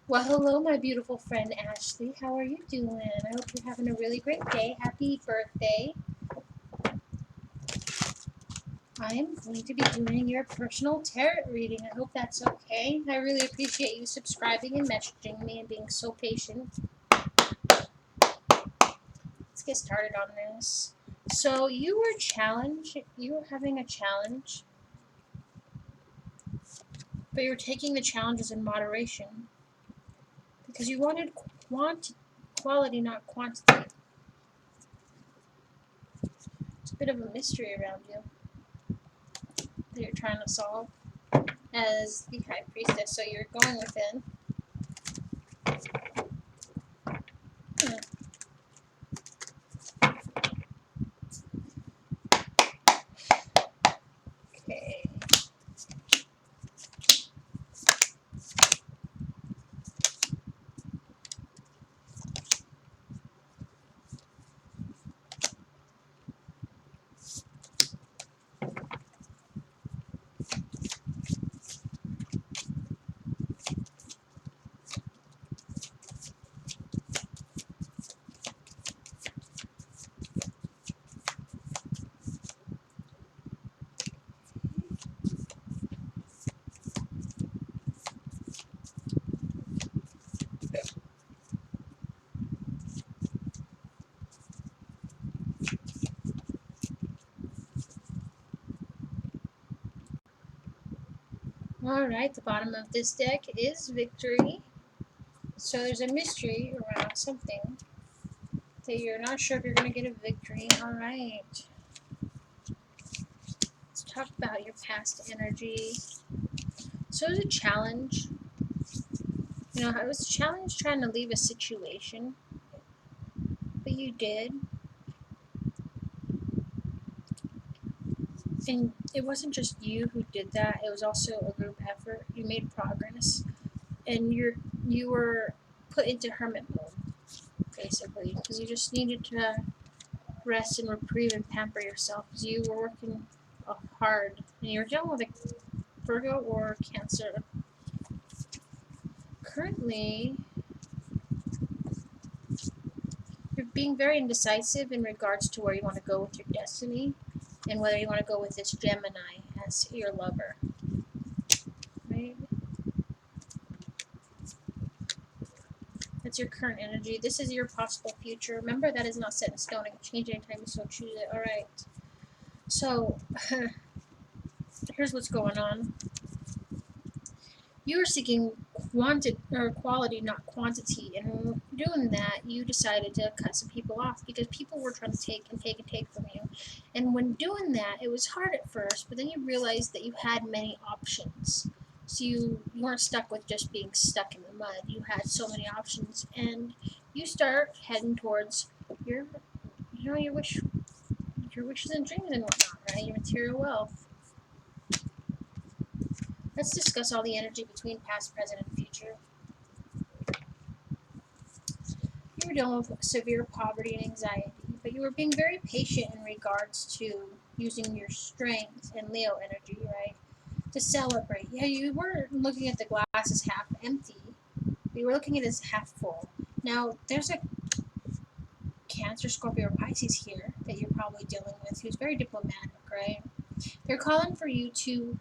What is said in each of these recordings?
Well, hello, my beautiful friend Ashley. How are you doing? I hope you're having a really great day. Happy birthday. I am going to be doing your personal tarot reading. I hope that's okay. I really appreciate you subscribing and messaging me and being so patient. Let's get started on this. So, you were challenged, you were having a challenge, but you were taking the challenges in moderation because you wanted quality, not quantity. It's a bit of a mystery around you that you're trying to solve as the High Priestess. So you're going within. Okay. Alright, the bottom of this deck is victory. So there's a mystery around something that you're not sure if you're going to get a victory. Alright. Let's talk about your past energy. So it was a challenge. You know, it was a challenge trying to leave a situation, but you did. And it wasn't just you who did that, it was also a group effort. You made progress. And you were put into hermit mode, basically, because you just needed to rest and reprieve and pamper yourself because you were working hard and you were dealing with a Virgo or Cancer. Currently, you're being very indecisive in regards to where you want to go with your destiny and whether you want to go with this Gemini as your lover. Right? That's your current energy. This is your possible future. Remember, that is not set in stone. It can change anytime you so choose it. Alright. So, here's what's going on. You are seeking quality, not quantity, and doing that, you decided to cut some people off because people were trying to take and take and take from you. And when doing that, it was hard at first, but then you realized that you had many options. So you weren't stuck with just being stuck in the mud. You had so many options, and you start heading towards your, your wishes and dreams and whatnot, right? Your material wealth. Let's discuss all the energy between past, present, and future. You were dealing with severe poverty and anxiety, but you were being very patient in regards to using your strength and Leo energy, right? To celebrate. Yeah, you weren't looking at the glass as half empty. You were looking at it as half full. Now, there's a Cancer, Scorpio, or Pisces here that you're probably dealing with who's very diplomatic, right? They're calling for you to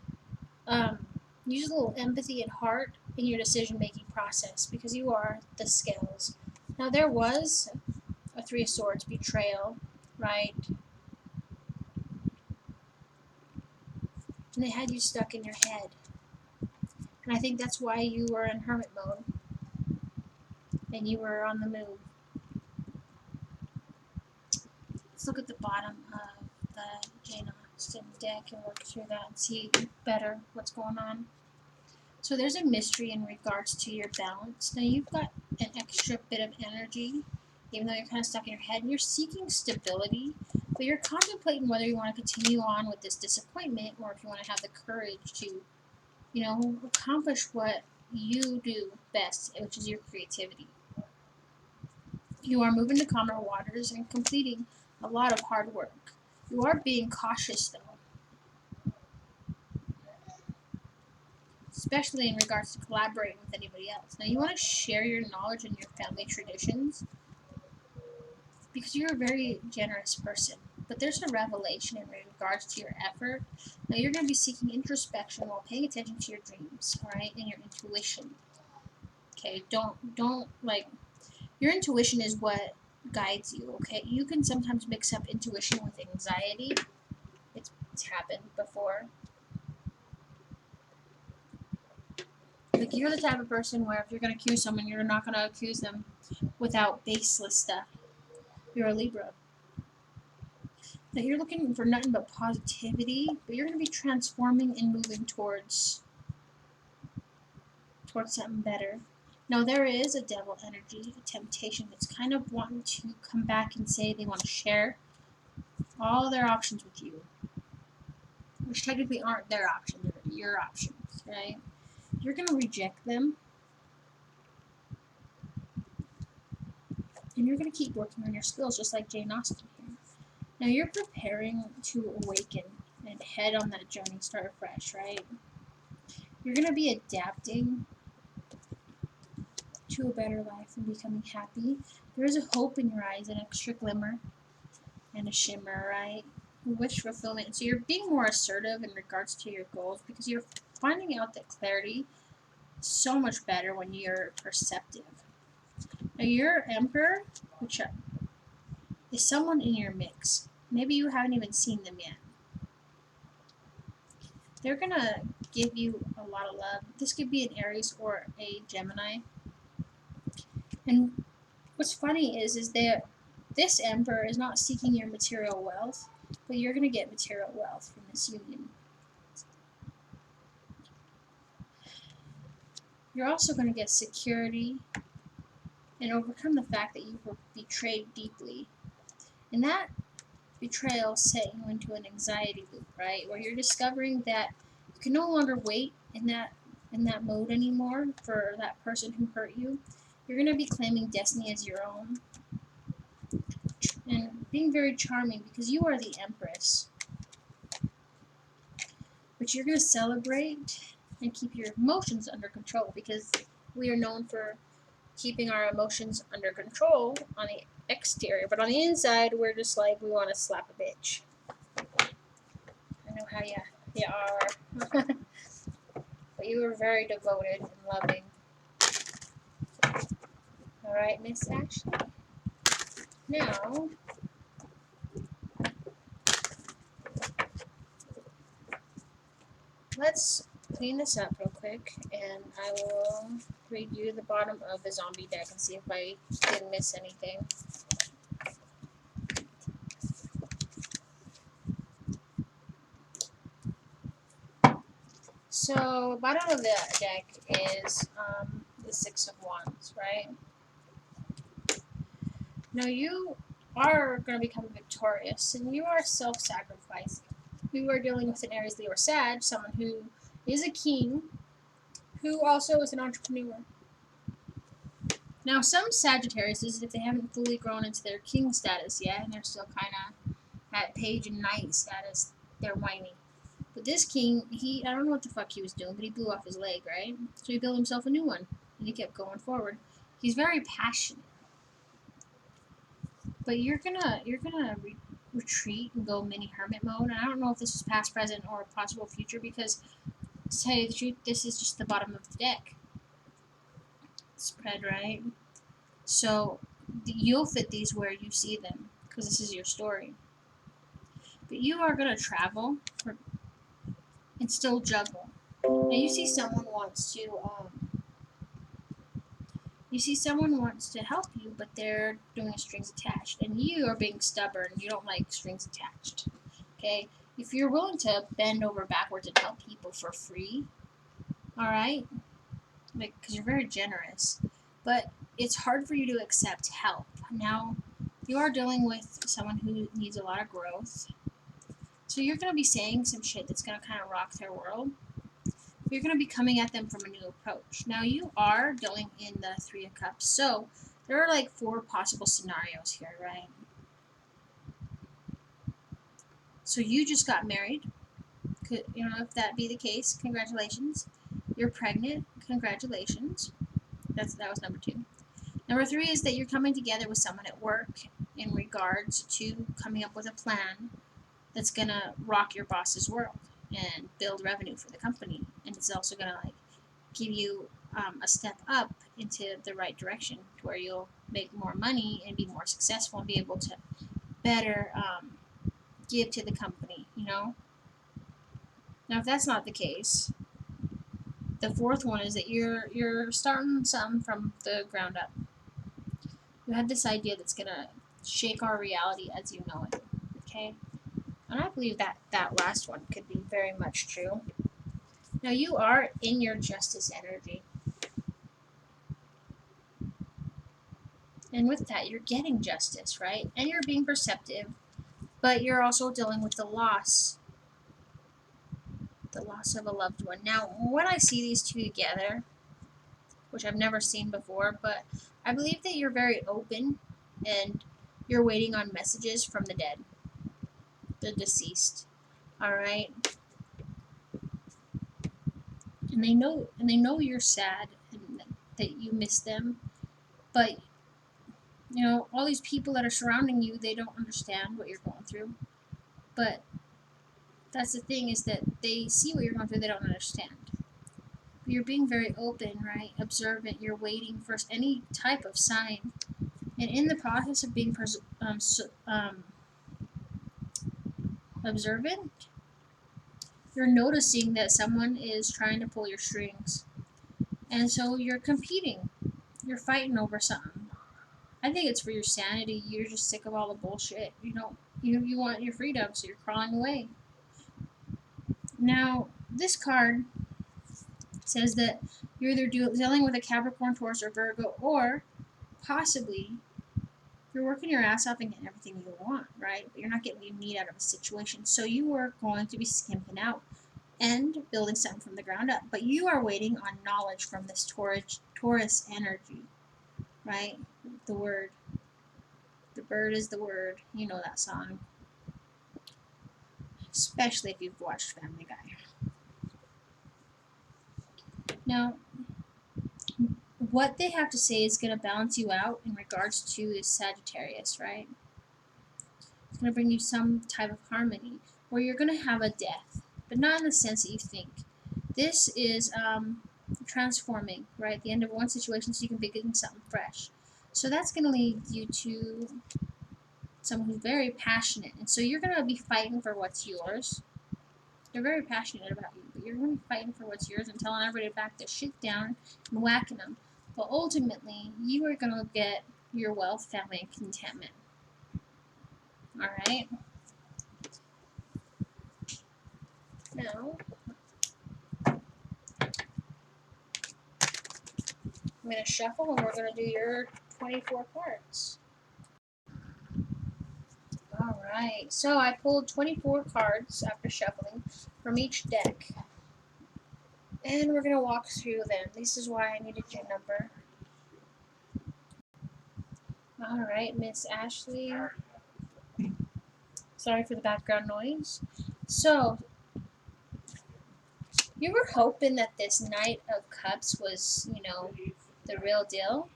use a little empathy and heart in your decision-making process because you are the scales. Now, there was a Three of Swords, betrayal, right? And it had you stuck in your head. And I think that's why you were in hermit mode and you were on the move. Let's look at the bottom of the Jane Austen deck and work through that and see better what's going on. So there's a mystery in regards to your balance. Now you've got an extra bit of energy, even though you're kind of stuck in your head, and you're seeking stability, but you're contemplating whether you want to continue on with this disappointment or if you want to have the courage to, you know, accomplish what you do best, which is your creativity. You are moving to calmer waters and completing a lot of hard work. You are being cautious though. especially in regards to collaborating with anybody else. Now, you want to share your knowledge and your family traditions because you're a very generous person. But there's a revelation in regards to your effort. Now, you're going to be seeking introspection while paying attention to your dreams, all right, and your intuition. Okay, don't like your intuition is what guides you. Okay, you can sometimes mix up intuition with anxiety. It's happened before. Like, you're the type of person where if you're going to accuse someone, you're not going to accuse them without baseless stuff. You're a Libra. Now, you're looking for nothing but positivity, but you're going to be transforming and moving towards something better. Now, there is a devil energy, a temptation that's kind of wanting to come back and say they want to share all their options with you, which technically aren't their options, they're your options, right? You're going to reject them, and you're going to keep working on your skills, just like Jane Austen here. Now, you're preparing to awaken and head on that journey, start fresh, right? You're going to be adapting to a better life and becoming happy. There is a hope in your eyes, an extra glimmer and a shimmer, right? Wish fulfillment. So you're being more assertive in regards to your goals because you're finding out that clarity is so much better when you're perceptive. Now, your emperor, which is someone in your mix. Maybe you haven't even seen them yet. They're gonna give you a lot of love. This could be an Aries or a Gemini. And what's funny is that this emperor is not seeking your material wealth, but you're gonna get material wealth from this union. You're also gonna get security and overcome the fact that you were betrayed deeply. And that betrayal set you into an anxiety loop, right? Where you're discovering that you can no longer wait in that mode anymore for that person who hurt you. You're gonna be claiming destiny as your own and being very charming because you are the Empress. But you're gonna celebrate and keep your emotions under control because we are known for keeping our emotions under control on the exterior, but on the inside we're just like we want to slap a bitch. I know how you are. But you were very devoted and loving. Alright, Miss Ashley. Now, let's clean this up real quick, and I will read you the bottom of the zombie deck and see if I didn't miss anything. So, bottom of the deck is the Six of Wands, right? Now, you are going to become victorious, and you are self-sacrificing. You are dealing with an Aries, Leo, or Sag, someone who is a king, who also is an entrepreneur. Now, some Sagittariuses, if they haven't fully grown into their king status yet, and they're still kind of at page and knight status, they're whiny. But this king, I don't know what the fuck he was doing, but he blew off his leg, right? So he built himself a new one, and he kept going forward. He's very passionate. But you're gonna retreat and go mini hermit mode. And I don't know if this is past, present, or possible future because, to tell you the truth, this is just the bottom of the deck spread, right? So you'll fit these where you see them because this is your story. But you are gonna travel and still juggle. Now you see someone wants to help you, but they're doing strings attached, and you are being stubborn. You don't like strings attached. Okay, if you're willing to bend over backwards and help people for free, all right, like because you're very generous, but it's hard for you to accept help. Now, you are dealing with someone who needs a lot of growth, so you're gonna be saying some shit that's gonna kind of rock their world. You're going to be coming at them from a new approach. Now, you are dealing in the Three of Cups, so there are like 4 possible scenarios here, right? So you just got married. Could, if that be the case, congratulations. You're pregnant. Congratulations. That was number 2. Number 3 is that you're coming together with someone at work in regards to coming up with a plan that's gonna rock your boss's world and build revenue for the company, and it's also gonna like give you a step up into the right direction to where you'll make more money and be more successful and be able to better give to the company. Now, if that's not the case, the 4th one is that you're starting something from the ground up. You had this idea that's gonna shake our reality as you know it. Okay, and I believe that that last one could be very much true. Now you are in your justice energy, and with that, you're getting justice, right? And you're being perceptive, but you're also dealing with the loss of a loved one. Now, when I see these two together, which I've never seen before, but I believe that you're very open and you're waiting on messages from the dead, the deceased. All right, and they know you're sad and that you miss them, but all these people that are surrounding you, they don't understand what you're going through. But that's the thing, is that they see what you're going through, they don't understand. But you're being very open, right? Observant. You're waiting for any type of sign, and in the process of being observant, you're noticing that someone is trying to pull your strings, and so you're competing. You're fighting over something. I think it's for your sanity. You're just sick of all the bullshit. You want your freedom, so you're crawling away. Now, this card says that you're either dealing with a Capricorn, Taurus, or Virgo, or possibly you're working your ass off and getting everything you want, right? But you're not getting what you need out of a situation. So you are going to be skimping out and building something from the ground up. But you are waiting on knowledge from this Taurus energy, right? The word. The bird is the word. You know that song. Especially if you've watched Family Guy. Now, what they have to say is going to balance you out in regards to this Sagittarius, right? It's going to bring you some type of harmony where you're going to have a death, but not in the sense that you think. This is transforming, right? The end of one situation so you can begin something fresh. So that's going to lead you to someone who's very passionate. And so you're going to be fighting for what's yours. They're very passionate about you, but you're going to be fighting for what's yours and telling everybody to back their shit down and whacking them. But ultimately, you are going to get your wealth, family, and contentment. Alright? Now, I'm going to shuffle and we're going to do your 24 cards. Alright, so I pulled 24 cards after shuffling from each deck. And we're going to walk through them. This is why I needed your number. Alright, Miss Ashley. Sorry for the background noise. So, you were hoping that this Knight of Cups was, the real deal.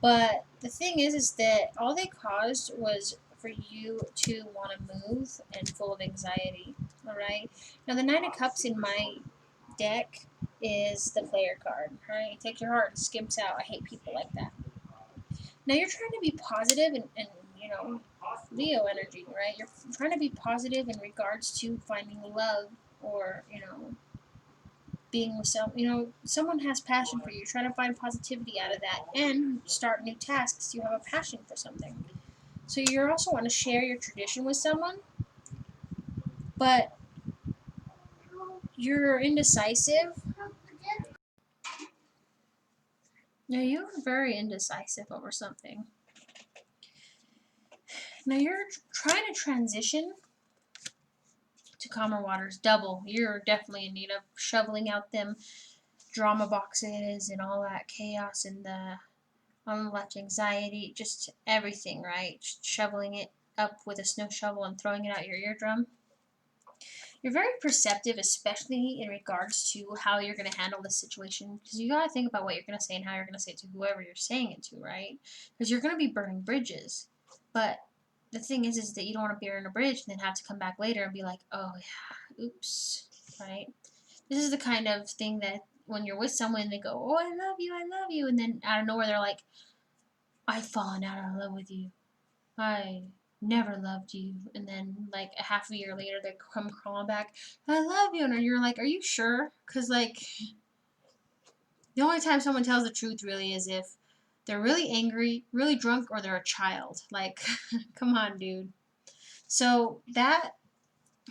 But the thing is that all they caused was for you to want to move and full of anxiety. Alright? Now, the Knight of Cups in my deck is the player card. Alright? Take your heart and skimps out. I hate people like that. Now, you're trying to be positive and Leo energy, right? You're trying to be positive in regards to finding love or, being with someone has passion for you. You're trying to find positivity out of that and start new tasks. You have a passion for something. So you also want to share your tradition with someone, but you're indecisive. Now, you're very indecisive over something. Now, you're trying to transition to calmer waters. Double. You're definitely in need of shoveling out them drama boxes and all that chaos and the left anxiety, just everything, right? Just shoveling it up with a snow shovel and throwing it out your eardrum. You're very perceptive, especially in regards to how you're going to handle this situation, because you got to think about what you're going to say and how you're going to say it to whoever you're saying it to, right? Because you're going to be burning bridges. But the thing is that you don't want to burn a bridge and then have to come back later and be like, oh yeah, oops, right? This is the kind of thing that when you're with someone, they go, oh, I love you, and then out of nowhere they're like, I've fallen out of love with you. I never loved you. And then, like, a half a year later, they come crawling back, I love you. And you're like, are you sure? Because, like, the only time someone tells the truth really is if they're really angry, really drunk, or they're a child. Like, come on, dude. So that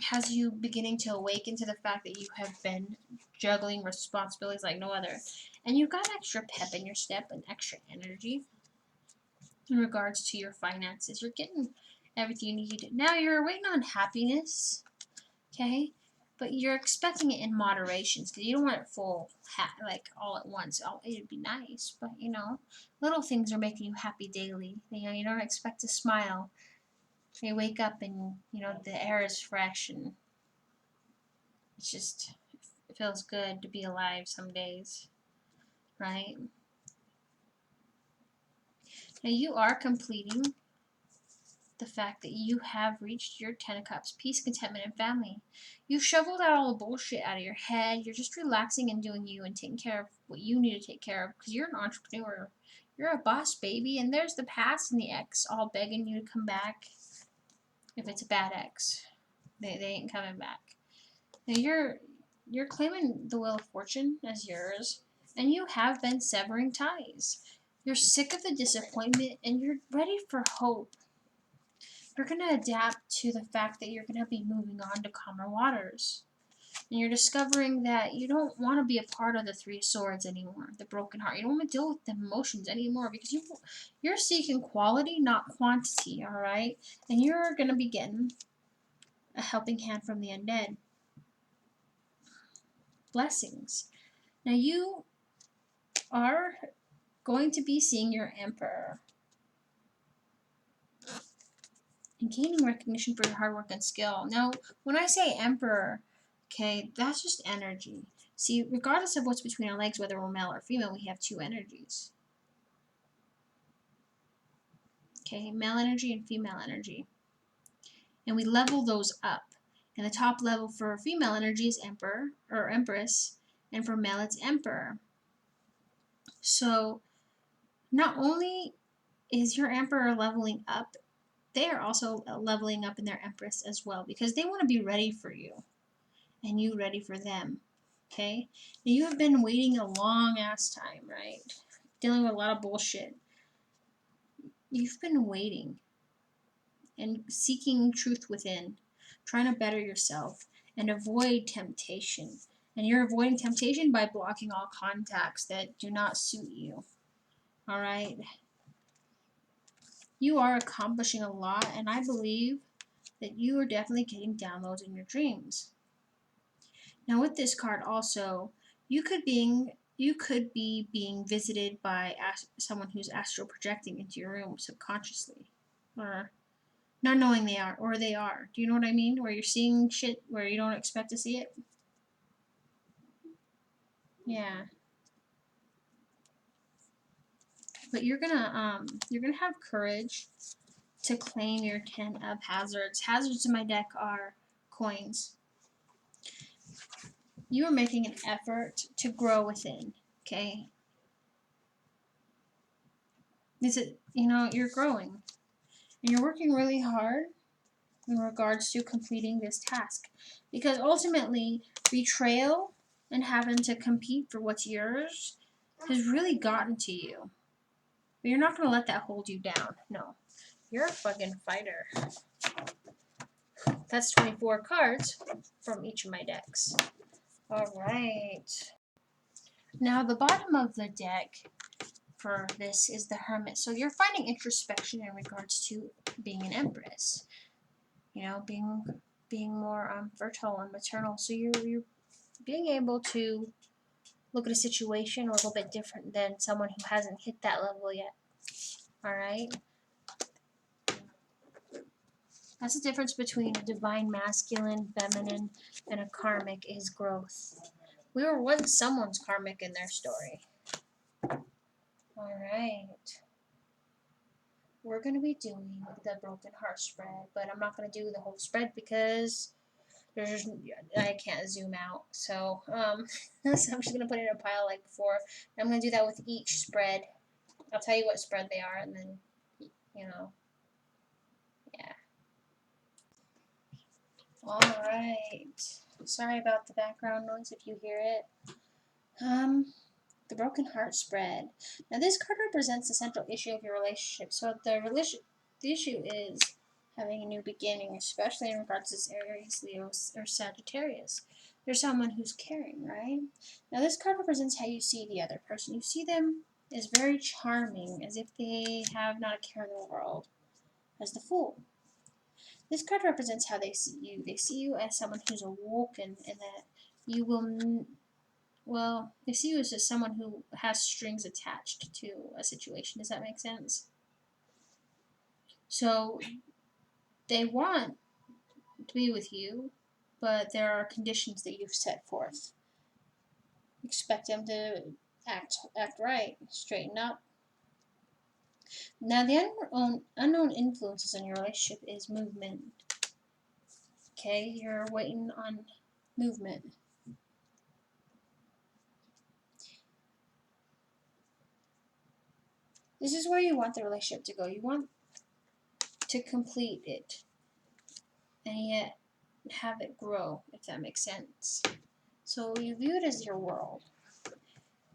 has you beginning to awaken to the fact that you have been juggling responsibilities like no other. And you've got extra pep in your step and extra energy in regards to your finances. You're getting everything you need. Now you're waiting on happiness, okay? But you're expecting it in moderations because you don't want it full, like all at once. Oh, it'd be nice, but you know, little things are making you happy daily. You know, you don't expect to smile. You wake up and you know the air is fresh and it's just it feels good to be alive some days, right? Now you are completing the fact that you have reached your Ten of Cups, peace, contentment, and family. You've shoveled out all the bullshit out of your head. You're just relaxing and doing you and taking care of what you need to take care of because you're an entrepreneur. You're a boss, baby. And there's the past and the ex all begging you to come back if it's a bad ex. They ain't coming back. Now you're claiming the Wheel of Fortune as yours, and you have been severing ties. You're sick of the disappointment and you're ready for hope. You're going to adapt to the fact that you're going to be moving on to calmer waters. And you're discovering that you don't want to be a part of the Three Swords anymore, the broken heart. You don't want to deal with the emotions anymore because you're seeking quality, not quantity, all right? And you're going to be getting a helping hand from the undead. Blessings. Now you are going to be seeing your Emperor and gaining recognition for your hard work and skill. Now, when I say Emperor, okay, that's just energy. See, regardless of what's between our legs, whether we're male or female, we have two energies. Okay, male energy and female energy. And we level those up. And the top level for female energy is Emperor or Empress, and for male it's Emperor. So, not only is your Emperor leveling up, they are also leveling up in their Empress as well because they want to be ready for you and you ready for them. Okay? Now, you have been waiting a long ass time, right? Dealing with a lot of bullshit. You've been waiting and seeking truth within, trying to better yourself and avoid temptation. And you're avoiding temptation by blocking all contacts that do not suit you. All right? You are accomplishing a lot, and I believe that you are definitely getting downloads in your dreams. Now with this card also, you could be being visited by someone who's astral projecting into your room subconsciously, or not knowing they are, or they are. Do you know what I mean? Where you're seeing shit where you don't expect to see it. Yeah. But you're gonna have courage to claim your 10 of hazards. Hazards in my deck are coins. You are making an effort to grow within. Okay. You're growing. And you're working really hard in regards to completing this task. Because ultimately, betrayal and having to compete for what's yours has really gotten to you. But you're not going to let that hold you down. No. You're a fucking fighter. That's 24 cards from each of my decks. Alright. Now, the bottom of the deck for this is the Hermit. So you're finding introspection in regards to being an Empress. You know, being more fertile and maternal. So you're being able to look at a situation a little bit different than someone who hasn't hit that level yet. All right. That's the difference between a divine masculine, feminine, and a karmic is growth. We were once someone's karmic in their story. Alright. We're going to be doing the broken heart spread, but I'm not going to do the whole spread because I can't zoom out. So, so I'm just going to put it in a pile like before. I'm going to do that with each spread. I'll tell you what spread they are, and then, yeah. Alright. Sorry about the background noise if you hear it. The broken heart spread. Now, this card represents the central issue of your relationship. So, the issue is having a new beginning, especially in regards to Aries, Leo, or Sagittarius. There's someone who's caring, right? Now, this card represents how you see the other person. You see them as very charming, as if they have not a care in the world, as the Fool. This card represents how they see you. They see you as someone who's awoken and that you will, they see you as just someone who has strings attached to a situation. Does that make sense? So they want to be with you, but there are conditions that you've set forth. Expect them to act right, straighten up. Now, the unknown influences in your relationship is movement. Okay, you're waiting on movement. This is where you want the relationship to go. You want to complete it, and yet have it grow, if that makes sense. So you view it as your world.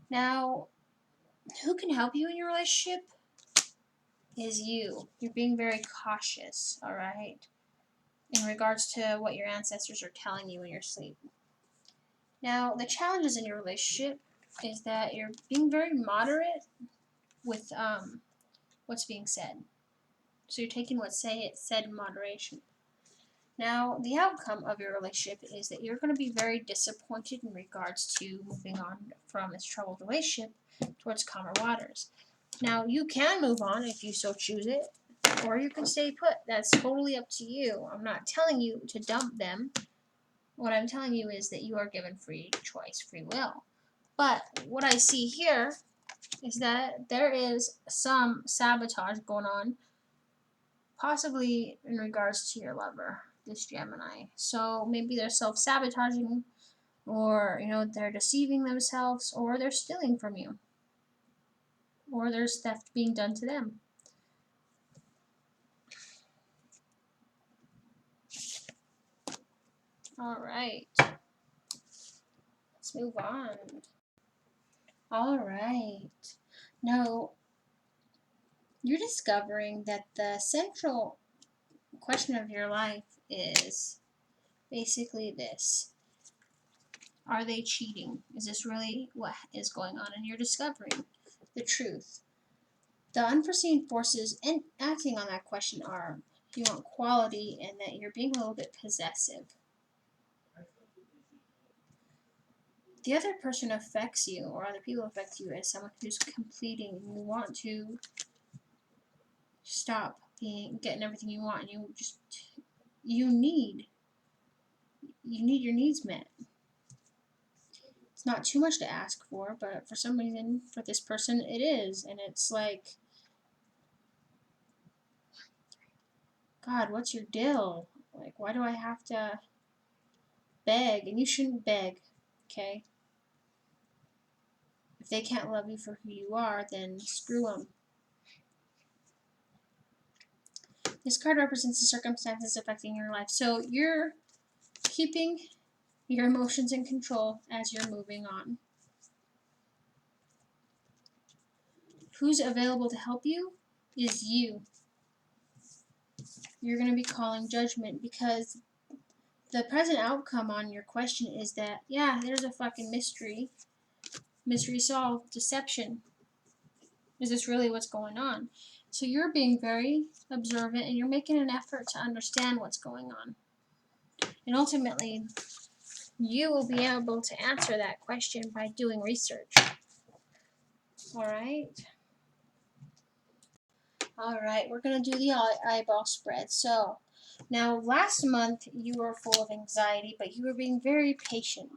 Now, who can help you in your relationship is you. You're being very cautious, alright, in regards to what your ancestors are telling you in your sleep. Now, the challenges in your relationship is that you're being very moderate with what's being said. So you're taking what's said in moderation. Now, the outcome of your relationship is that you're going to be very disappointed in regards to moving on from this troubled relationship towards calmer waters. Now, you can move on if you so choose it, or you can stay put. That's totally up to you. I'm not telling you to dump them. What I'm telling you is that you are given free choice, free will. But what I see here is that there is some sabotage going on, possibly in regards to your lover, this Gemini. So maybe they're self-sabotaging, or they're deceiving themselves, or they're stealing from you, or there's theft being done to them. Alright, let's move on. Alright, now you're discovering that the central question of your life is basically this: are they cheating? Is this really what is going on? And you're discovering the truth. The unforeseen forces acting on that question are you want quality and that you're being a little bit possessive. The other person affects you, or other people affect you, as someone who's completing, and you want to stop getting everything you want, and you need your needs met. It's not too much to ask for, but for some reason, for this person, it is, and it's like, God, what's your deal? Like, why do I have to beg? And you shouldn't beg, okay? If they can't love you for who you are, then screw them. This card represents the circumstances affecting your life. So you're keeping your emotions in control as you're moving on. Who's available to help you is you. You're going to be calling judgment because the present outcome on your question is that, yeah, there's a fucking mystery. Mystery solved. Deception. Is this really what's going on? So you're being very observant and you're making an effort to understand what's going on. And ultimately, you will be able to answer that question by doing research. Alright? Alright, we're going to do the eyeball spread. So, Now, last month you were full of anxiety, but you were being very patient.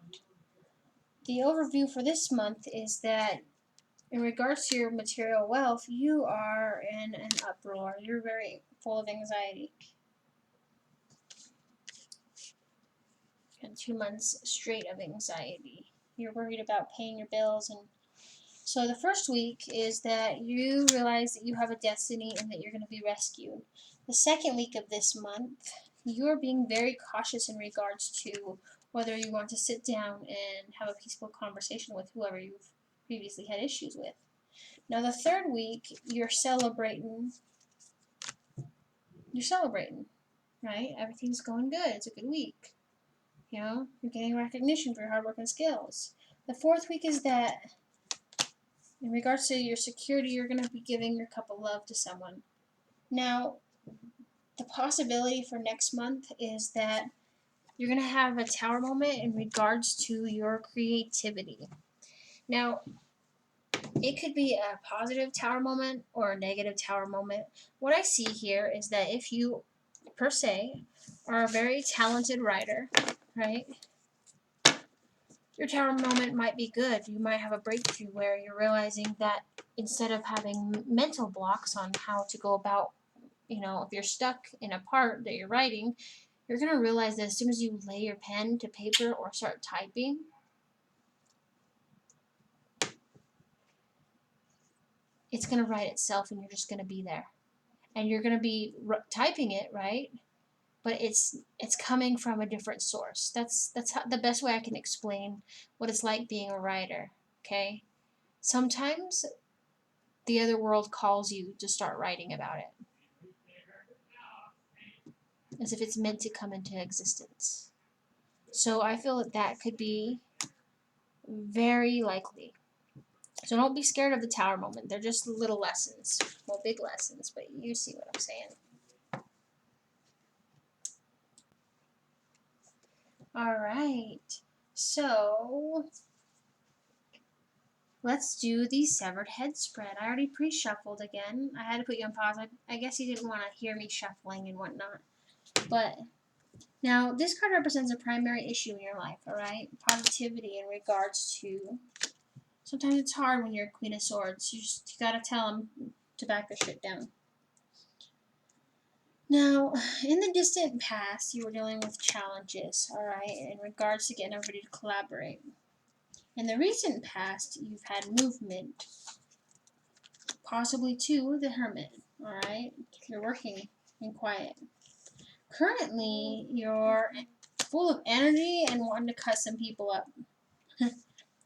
The overview for this month is that in regards to your material wealth, you are in an uproar. You're very full of anxiety. And 2 months straight of anxiety. You're worried about paying your bills. And so the first week is that you realize that you have a destiny and that you're going to be rescued. The second week of this month, you're being very cautious in regards to whether you want to sit down and have a peaceful conversation with whoever you've previously had issues with. Now the third week, you're celebrating. Right? Everything's going good. It's a good week. You're getting recognition for your hard work and skills. The fourth week is that in regards to your security, you're going to be giving your cup of love to someone. Now, the possibility for next month is that you're going to have a tower moment in regards to your creativity. Now, it could be a positive tower moment or a negative tower moment. What I see here is that if you, per se, are a very talented writer, right? Your tower moment might be good. You might have a breakthrough where you're realizing that instead of having mental blocks on how to go about, if you're stuck in a part that you're writing, you're going to realize that as soon as you lay your pen to paper or start typing, it's going to write itself and you're just going to be there. And you're going to be typing it, right? But it's coming from a different source. That's the best way I can explain what it's like being a writer, okay? Sometimes the other world calls you to start writing about it, as if it's meant to come into existence. So I feel that could be very likely. So don't be scared of the tower moment. They're just little lessons. Well, big lessons, but you see what I'm saying. Alright, so let's do the severed head spread. I already pre-shuffled again. I had to put you on pause. I guess you didn't want to hear me shuffling and whatnot. But now, this card represents a primary issue in your life, alright? Positivity in regards to... Sometimes it's hard when you're a Queen of Swords. You gotta tell them to back their shit down. Now, in the distant past, you were dealing with challenges, alright, in regards to getting everybody to collaborate. In the recent past, you've had movement, possibly too the Hermit, alright? You're working in quiet. Currently, you're full of energy and wanting to cut some people up.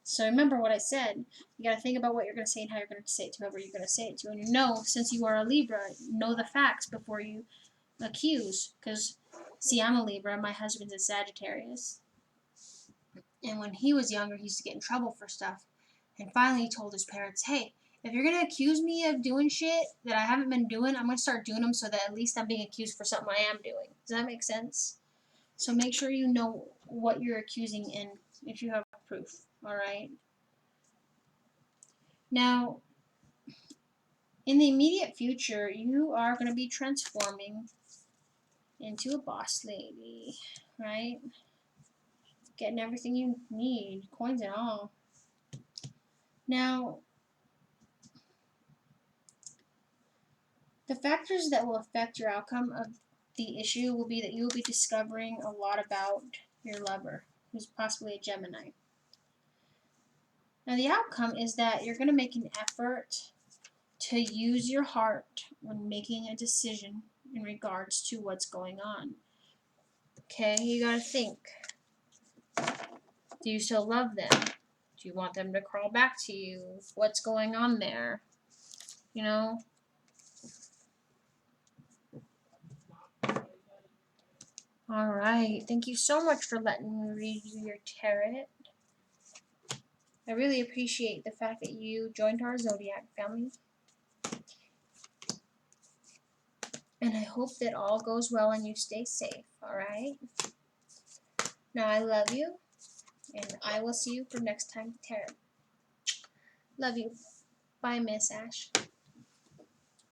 So remember what I said. You gotta think about what you're gonna say and how you're gonna say it to whoever you're gonna say it to. And since you are a Libra, know the facts before you accuse. Because, see, I'm a Libra, my husband's a Sagittarius. And when he was younger, he used to get in trouble for stuff. And finally he told his parents, hey, if you're gonna accuse me of doing shit that I haven't been doing, I'm gonna start doing them so that at least I'm being accused for something I am doing. Does that make sense? So make sure you know what you're accusing and if you have proof, alright? Now, in the immediate future, you are going to be transforming into a boss lady, right? Getting everything you need, coins and all. Now, the factors that will affect your outcome of the issue will be that you will be discovering a lot about your lover, who's possibly a Gemini. Now, the outcome is that you're going to make an effort to use your heart when making a decision in regards to what's going on. Okay, you gotta think. Do you still love them? Do you want them to crawl back to you? What's going on there? Alright, thank you so much for letting me read you your tarot. I really appreciate the fact that you joined our Zodiac family. And I hope that all goes well and you stay safe, alright? Now, I love you, and I will see you for next time tarot. Love you. Bye, Miss Ash.